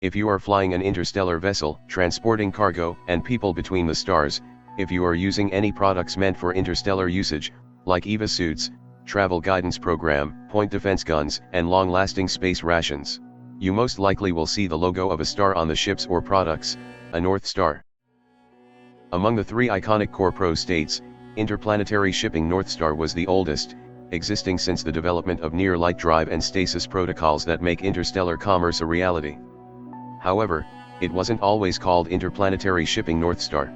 If you are flying an interstellar vessel, transporting cargo and people between the stars, if you are using any products meant for interstellar usage, like EVA suits, travel guidance program, point defense guns, and long-lasting space rations, you most likely will see the logo of a star on the ships or products, a North Star. Among the three iconic core pro states, Interplanetary Shipping Northstar was the oldest, existing since the development of near-light drive and stasis protocols that make interstellar commerce a reality. However, it wasn't always called Interplanetary Shipping Northstar.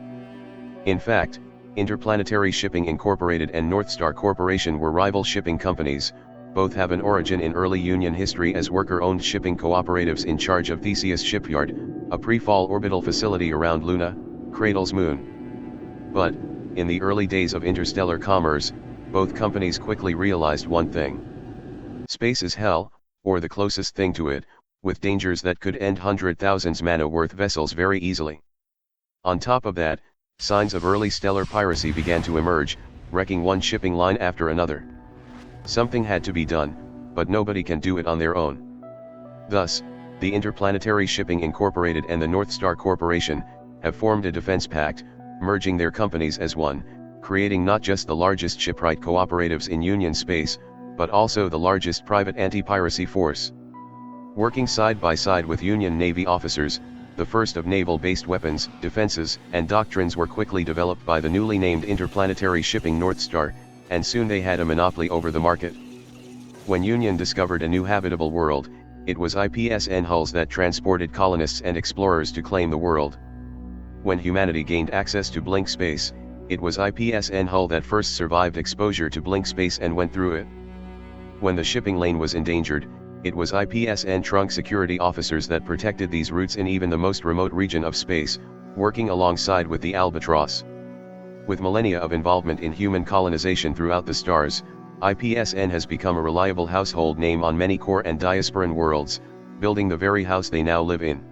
In fact, Interplanetary Shipping Incorporated and Northstar Corporation were rival shipping companies. Both have an origin in early Union history as worker-owned shipping cooperatives in charge of Theseus Shipyard, a pre-fall orbital facility around Luna, Cradle's moon. But, in the early days of interstellar commerce, both companies quickly realized one thing. Space is hell, or the closest thing to it, with dangers that could end 100,000 mana-worth vessels very easily. On top of that, signs of early stellar piracy began to emerge, wrecking one shipping line after another. Something had to be done, but nobody can do it on their own. Thus, the Interplanetary Shipping Incorporated and the Northstar Corporation have formed a defense pact, merging their companies as one, creating not just the largest shipwright cooperatives in Union space, but also the largest private anti-piracy force. Working side by side with Union Navy officers, the first of naval-based weapons, defenses, and doctrines were quickly developed by the newly named Interplanetary Shipping Northstar, and soon they had a monopoly over the market. When Union discovered a new habitable world, it was IPS-N hulls that transported colonists and explorers to claim the world. When humanity gained access to blink space, it was IPS-N hull that first survived exposure to blink space and went through it. When the shipping lane was endangered, it was IPS-N trunk security officers that protected these routes in even the most remote region of space, working alongside with the Albatross. With millennia of involvement in human colonization throughout the stars, IPS-N has become a reliable household name on many core and diasporan worlds, building the very house they now live in.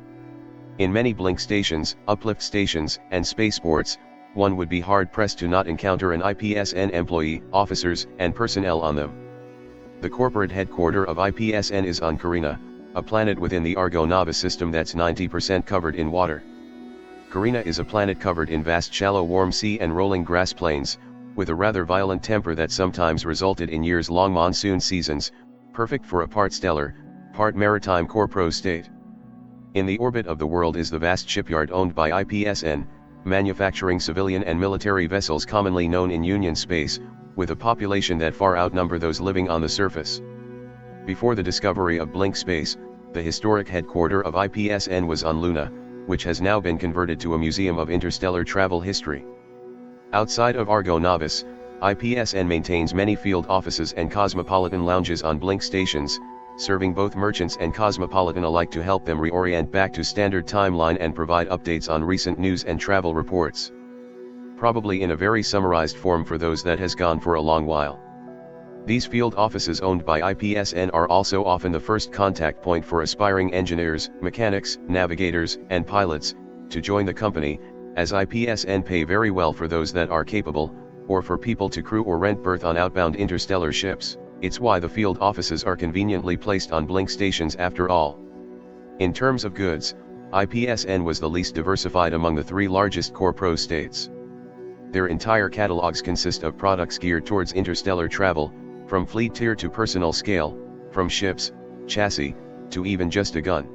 In many blink stations, uplift stations, and spaceports, one would be hard-pressed to not encounter an IPS-N employee, officers, and personnel on them. The corporate headquarters of IPS-N is on Carina, a planet within the Argo-Nava system that's 90% covered in water. Carina is a planet covered in vast shallow warm sea and rolling grass plains, with a rather violent temper that sometimes resulted in years-long monsoon seasons, perfect for a part stellar, part maritime core pro state. In the orbit of the world is the vast shipyard owned by IPS-N, manufacturing civilian and military vessels commonly known in Union space, with a population that far outnumber those living on the surface. Before the discovery of blink space, the historic headquarters of IPS-N was on Luna, which has now been converted to a museum of interstellar travel history. Outside of Argo-Navis, IPS-N maintains many field offices and cosmopolitan lounges on blink stations, serving both merchants and cosmopolitan alike to help them reorient back to standard timeline and provide updates on recent news and travel reports. Probably in a very summarized form for those that has gone for a long while. These field offices owned by IPS-N are also often the first contact point for aspiring engineers, mechanics, navigators, and pilots, to join the company, as IPS-N pay very well for those that are capable, or for people to crew or rent berth on outbound interstellar ships. It's why the field offices are conveniently placed on blink stations after all. In terms of goods, IPS-N was the least diversified among the three largest core pro states. Their entire catalogs consist of products geared towards interstellar travel, from fleet tier to personal scale, from ships, chassis, to even just a gun.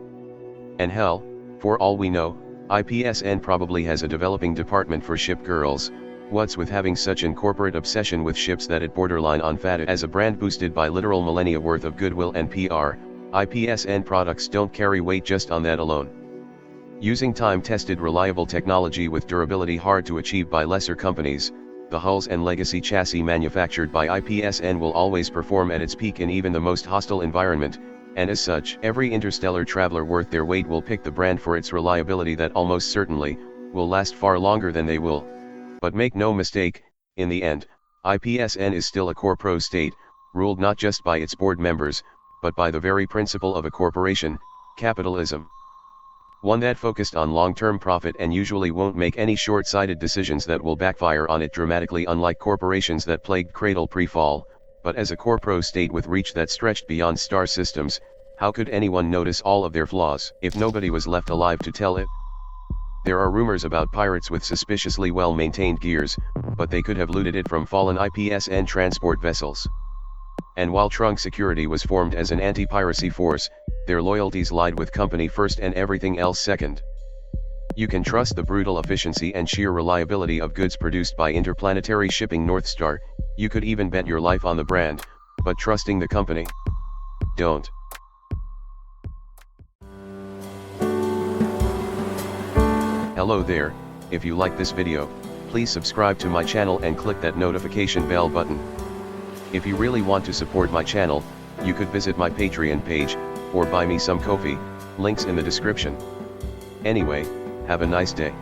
And hell, for all we know, IPS-N probably has a developing department for ship girls. What's with having such an corporate obsession with ships that it borderline on fad as a brand boosted by literal millennia worth of goodwill and PR, IPS-N products don't carry weight just on that alone. Using time-tested reliable technology with durability hard to achieve by lesser companies, the hulls and legacy chassis manufactured by IPS-N will always perform at its peak in even the most hostile environment, and as such, every interstellar traveler worth their weight will pick the brand for its reliability that almost certainly will last far longer than they will. But make no mistake, in the end, IPS-N is still a core pro state, ruled not just by its board members, but by the very principle of a corporation, capitalism. One that focused on long-term profit and usually won't make any short-sighted decisions that will backfire on it dramatically, unlike corporations that plagued Cradle pre-fall, but as a core pro state with reach that stretched beyond star systems, How could anyone notice all of their flaws if nobody was left alive to tell it? There are rumors about pirates with suspiciously well-maintained gears, but they could have looted it from fallen IPS-N transport vessels. And while Trunk Security was formed as an anti-piracy force, their loyalties lied with company first and everything else second. You can trust the brutal efficiency and sheer reliability of goods produced by Interplanetary Shipping Northstar. You could even bet your life on the brand, but trusting the company? Don't. Hello there, if you like this video, please subscribe to my channel and click that notification bell button. If you really want to support my channel, you could visit my Patreon page, or buy me some coffee, links in the description. Anyway, have a nice day.